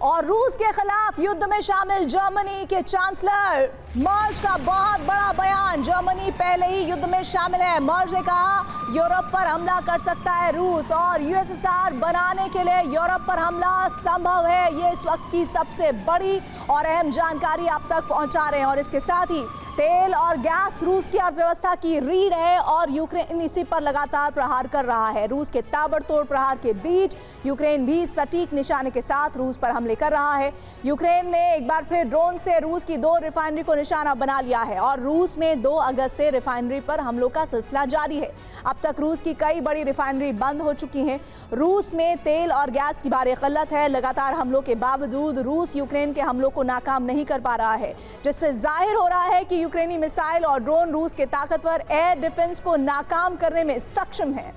और रूस के खिलाफ युद्ध में शामिल जर्मनी के चांसलर मर्ज का बहुत बड़ा बयान। जर्मनी पहले ही युद्ध में शामिल है। मर्ज ने कहा यूरोप पर हमला कर सकता है रूस और यूएसएसआर बनाने के लिए यूरोप पर हमला संभव है। ये इस वक्त की सबसे बड़ी और अहम जानकारी आप तक पहुंचा रहे हैं। और इसके साथ ही तेल और गैस रूस की अर्थव्यवस्था की रीढ़ है और यूक्रेन इसी पर लगातार प्रहार कर रहा है। रूस के ताबड़तोड़ प्रहार के बीच यूक्रेन भी सटीक निशाने के साथ रूस पर हमले कर रहा है। यूक्रेन ने एक बार फिर ड्रोन से रूस की 2 रिफाइनरी को निशाना बना लिया है और रूस में 2 अगस्त से रिफाइनरी पर हमलों का सिलसिला जारी है। अब तक रूस की कई बड़ी रिफाइनरी बंद हो चुकी हैं। रूस में तेल और गैस की भारी किल्लत है। लगातार हमलों के बावजूद रूस यूक्रेन के हमलों को नाकाम नहीं कर पा रहा है, जिससे जाहिर हो रहा है कि यूक्रेनी मिसाइल और ड्रोन रूस के ताकतवर एयर डिफेंस को नाकाम करने में सक्षम है।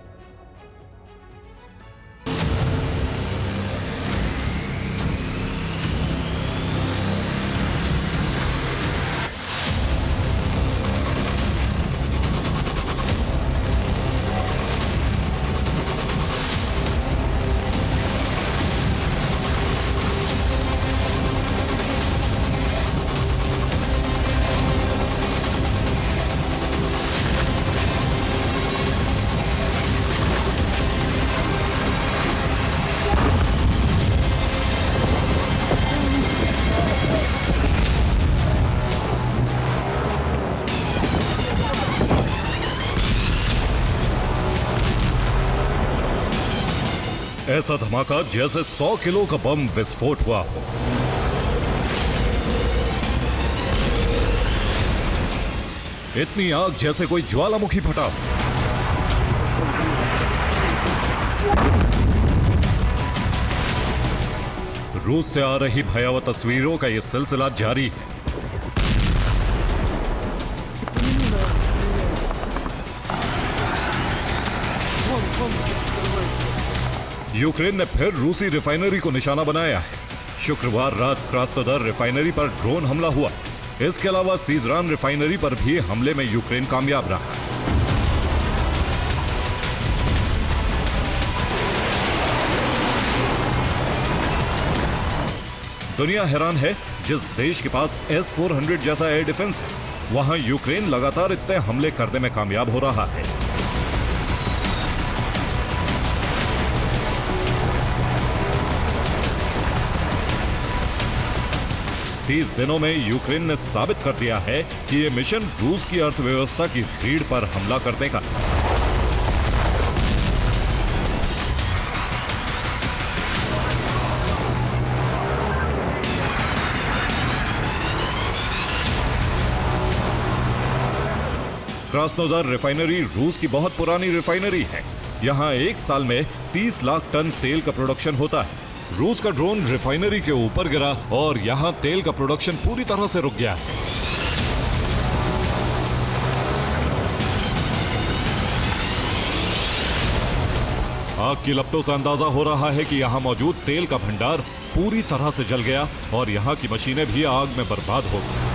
ऐसा धमाका जैसे 100 किलो का बम विस्फोट हुआ हो। इतनी आग जैसे कोई ज्वालामुखी फटा हो। रूस से आ रही भयावह तस्वीरों का यह सिलसिला जारी है। यूक्रेन ने फिर रूसी रिफाइनरी को निशाना बनाया है। शुक्रवार रात क्रास्नोदर रिफाइनरी पर ड्रोन हमला हुआ। इसके अलावा सीजरान रिफाइनरी पर भी हमले में यूक्रेन कामयाब रहा। दुनिया हैरान है, जिस देश के पास S-400 जैसा एयर डिफेंस है, वहां यूक्रेन लगातार इतने हमले करने में कामयाब हो रहा है। तीस दिनों में यूक्रेन ने साबित कर दिया है कि यह मिशन रूस की अर्थव्यवस्था की रीढ़ पर हमला करने का। क्रास्नोदर रिफाइनरी रूस की बहुत पुरानी रिफाइनरी है। यहां एक साल में 30 लाख टन तेल का प्रोडक्शन होता है। रूस का ड्रोन रिफाइनरी के ऊपर गिरा और यहां तेल का प्रोडक्शन पूरी तरह से रुक गया। आग की लपटों से अंदाजा हो रहा है कि यहां मौजूद तेल का भंडार पूरी तरह से जल गया और यहां की मशीनें भी आग में बर्बाद हो गई।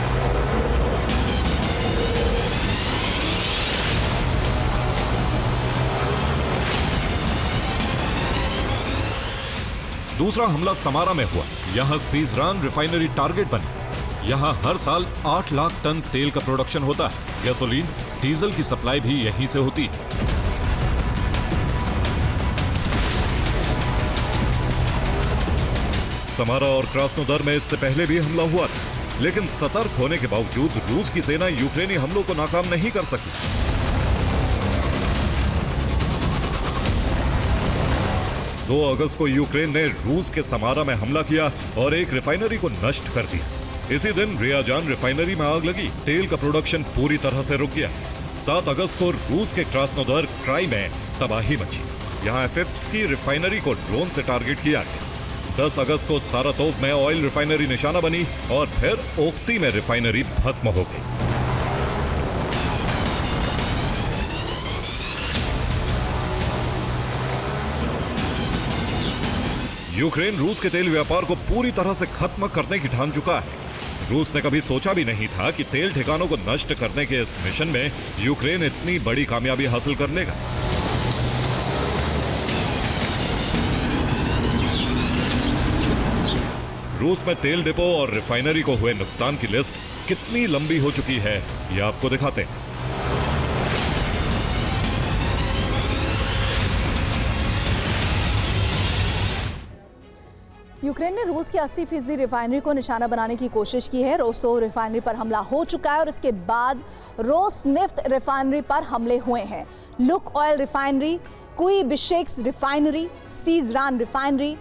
दूसरा हमला समारा में हुआ। यहां सीजरान रिफाइनरी टारगेट बनी। यहां हर साल 8 लाख टन तेल का प्रोडक्शन होता है। गैसोलीन, डीजल की सप्लाई भी यहीं से होती है। समारा और क्रास्नोदर में इससे पहले भी हमला हुआ था, लेकिन सतर्क होने के बावजूद रूस की सेना यूक्रेनी हमलों को नाकाम नहीं कर सकी। 2 अगस्त को यूक्रेन ने रूस के समारा में हमला किया और एक रिफाइनरी को नष्ट कर दिया। इसी दिन रियाजान रिफाइनरी में आग लगी। तेल का प्रोडक्शन पूरी तरह से रुक गया। 7 अगस्त को रूस के क्रास्नोदर क्राई में तबाही मची। यहां फिप्स की रिफाइनरी को ड्रोन से टारगेट किया गया। 10 अगस्त को सारातोव में ऑयल रिफाइनरी निशाना बनी और फिर ओक्ती में रिफाइनरी भस्म हो गई। यूक्रेन रूस के तेल व्यापार को पूरी तरह से खत्म करने की ठान चुका है। रूस ने कभी सोचा भी नहीं था कि तेल ठिकानों को नष्ट करने के इस मिशन में यूक्रेन इतनी बड़ी कामयाबी हासिल कर लेगा। रूस में तेल डिपो और रिफाइनरी को हुए नुकसान की लिस्ट कितनी लंबी हो चुकी है, ये आपको दिखाते हैं। यूक्रेन ने रूस की 80% रिफाइनरी को निशाना बनाने की कोशिश की है। रोस्तोव रिफाइनरी पर हमला हो चुका है और इसके बाद रोसनेफ्ट रिफाइनरी पर हमले हुए हैं। लुक ऑयल रिफाइनरी, कुइबिशेक्स refinery, Syzran refinery,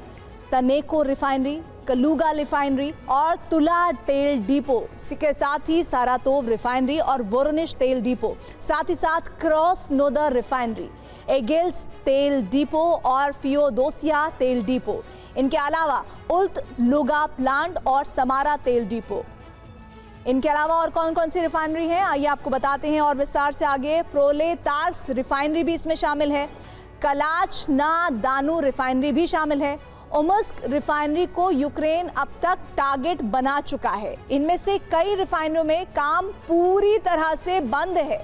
Taneco refinery, Kaluga refinery और तुला तेल डिपो के साथ ही सारातोव रिफाइनरी और वोरोनिश तेल डिपो, साथ ही साथ क्रॉसनोदर रिफाइनरी, एगेल्स तेल डिपो और फियोदोसिया तेल डिपो। इनके अलावा उल्त लुगा प्लांट और समारा तेल डिपो। इनके अलावा और कौन कौन सी रिफाइनरी हैं, आइए आपको बताते हैं और विस्तार से आगे। प्रोलेतार्स रिफाइनरी भी इसमें शामिल है, कलाच ना दानू रिफाइनरी भी शामिल है। ओमस्क रिफाइनरी को यूक्रेन अब तक टारगेट बना चुका है। इनमें से कई रिफाइनरियों में काम पूरी तरह से बंद है।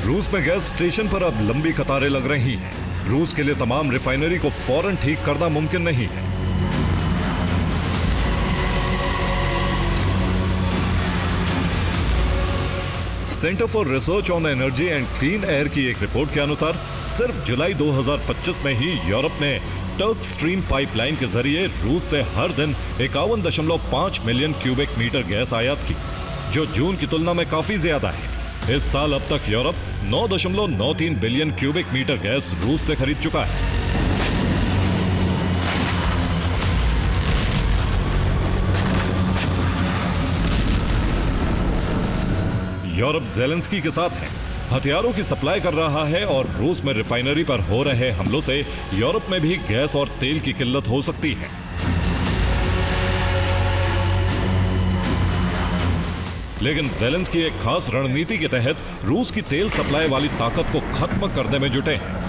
रूस में गैस स्टेशन पर अब लंबी कतारें लग रही हैं। रूस के लिए तमाम रिफाइनरी को फौरन ठीक करना मुमकिन नहीं है। Centre for research on energy and clean air की एक रिपोर्ट के अनुसार सिर्फ जुलाई 2025 में ही यूरोप ने टर्क स्ट्रीम पाइपलाइन के जरिए रूस से हर दिन 51.5 मिलियन क्यूबिक मीटर गैस आयात की, जो जून की तुलना में काफी ज्यादा है। इस साल अब तक Europe 9.93 billion cubic metre gas रूस से खरीद चुका है। यूरोप ज़ेलेंस्की के साथ है, हथियारों की सप्लाई कर रहा है और रूस में रिफाइनरी पर हो रहे हमलों से यूरोप में भी गैस और तेल की किल्लत हो सकती है। लेकिन ज़ेलेंस्की एक खास रणनीति के तहत रूस की तेल सप्लाई वाली ताकत को खत्म करने में जुटे हैं।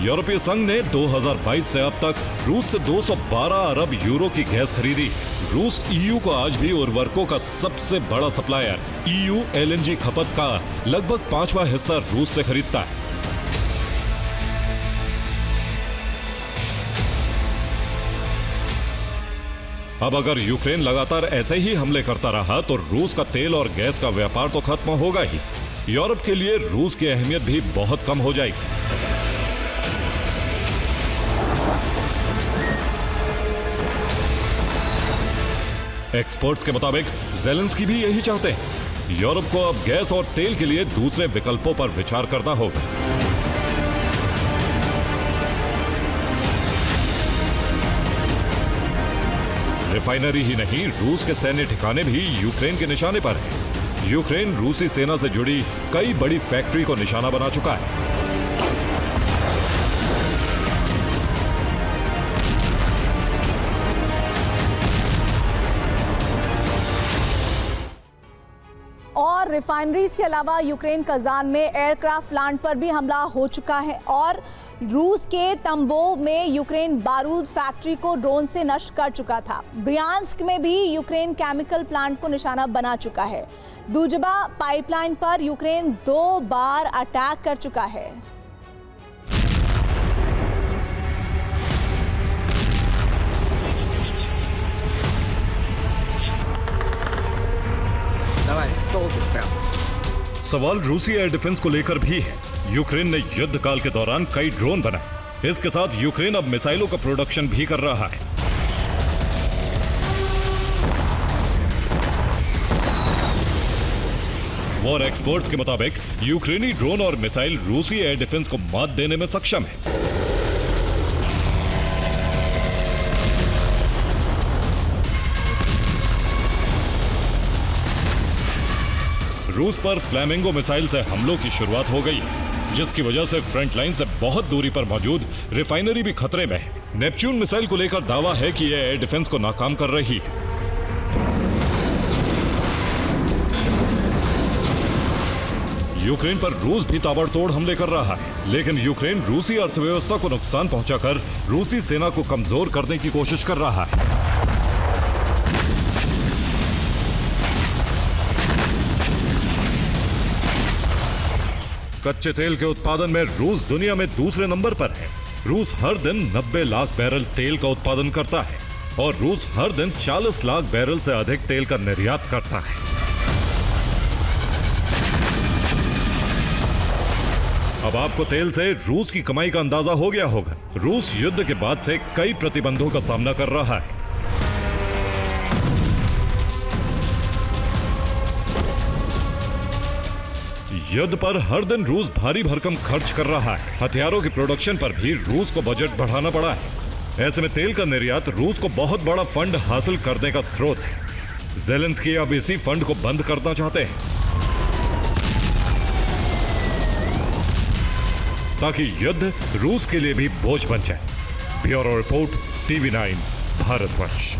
यूरोपीय संघ ने 2022 से अब तक रूस से 212 अरब यूरो की गैस खरीदी। रूस ईयू को आज भी उर्वरकों का सबसे बड़ा सप्लायर। ईयू एलएनजी खपत का लगभग 5वां हिस्सा रूस से खरीदता है। अब अगर यूक्रेन लगातार ऐसे ही हमले करता रहा तो रूस का तेल और गैस का व्यापार तो खत्म होगा ही, यूरोप के लिए रूस की अहमियत भी बहुत कम हो जाएगी। एक्सपर्ट्स के मुताबिक ज़ेलेंस्की भी यही चाहते हैं। यूरोप को अब गैस और तेल के लिए दूसरे विकल्पों पर विचार करना होगा। रिफाइनरी ही नहीं, रूस के सैन्य ठिकाने भी यूक्रेन के निशाने पर हैं। यूक्रेन रूसी सेना से जुड़ी कई बड़ी फैक्ट्री को निशाना बना चुका है। और रिफाइनरीज के अलावा यूक्रेन कजान में एयरक्राफ्ट प्लांट पर भी हमला हो चुका है और रूस के तंबोव में यूक्रेन बारूद फैक्ट्री को ड्रोन से नष्ट कर चुका था। ब्रियांस्क में भी यूक्रेन केमिकल प्लांट को निशाना बना चुका है। दूजबा पाइपलाइन पर यूक्रेन 2 बार अटैक कर चुका है। सवाल रूसी एयर डिफेंस को लेकर भी है। यूक्रेन ने युद्ध काल के दौरान कई ड्रोन बनाए। इसके साथ यूक्रेन अब मिसाइलों का प्रोडक्शन भी कर रहा है। वॉर एक्सपर्ट्स के मुताबिक यूक्रेनी ड्रोन और मिसाइल रूसी एयर डिफेंस को मात देने में सक्षम है। रूस पर फ्लैमिंगो मिसाइल से हमलों की शुरुआत हो गई है। जिसकी वजह से फ्रंट लाइन से बहुत दूरी पर मौजूद रिफाइनरी भी खतरे में है। नेपच्यून मिसाइल को लेकर दावा है कि यह एयर डिफेंस को नाकाम कर रही है। यूक्रेन पर रूस भी ताबड़तोड़ हमले कर रहा है, लेकिन यूक्रेन रूसी अर्थव्यवस्था को नुकसान पहुंचाकर रूसी सेना को कमजोर करने की कोशिश कर रहा है। कच्चे तेल के उत्पादन में रूस दुनिया में दूसरे नंबर पर है। रूस हर दिन 90 लाख बैरल तेल का उत्पादन करता है और रूस हर दिन 40 लाख बैरल से अधिक तेल का निर्यात करता है। अब आपको तेल से रूस की कमाई का अंदाजा हो गया होगा। रूस युद्ध के बाद से कई प्रतिबंधों का सामना कर रहा है। युद्ध पर हर दिन रूस भारी भरकम खर्च कर रहा है। हथियारों की प्रोडक्शन पर भी रूस को बजट बढ़ाना पड़ा है। ऐसे में तेल का निर्यात रूस को बहुत बड़ा फंड हासिल करने का स्रोत है। ज़ेलेंस्की अब इसी फंड को बंद करना चाहते हैं ताकि युद्ध रूस के लिए भी बोझ बन जाए। Bureau report, TV9 Bharatvarsh.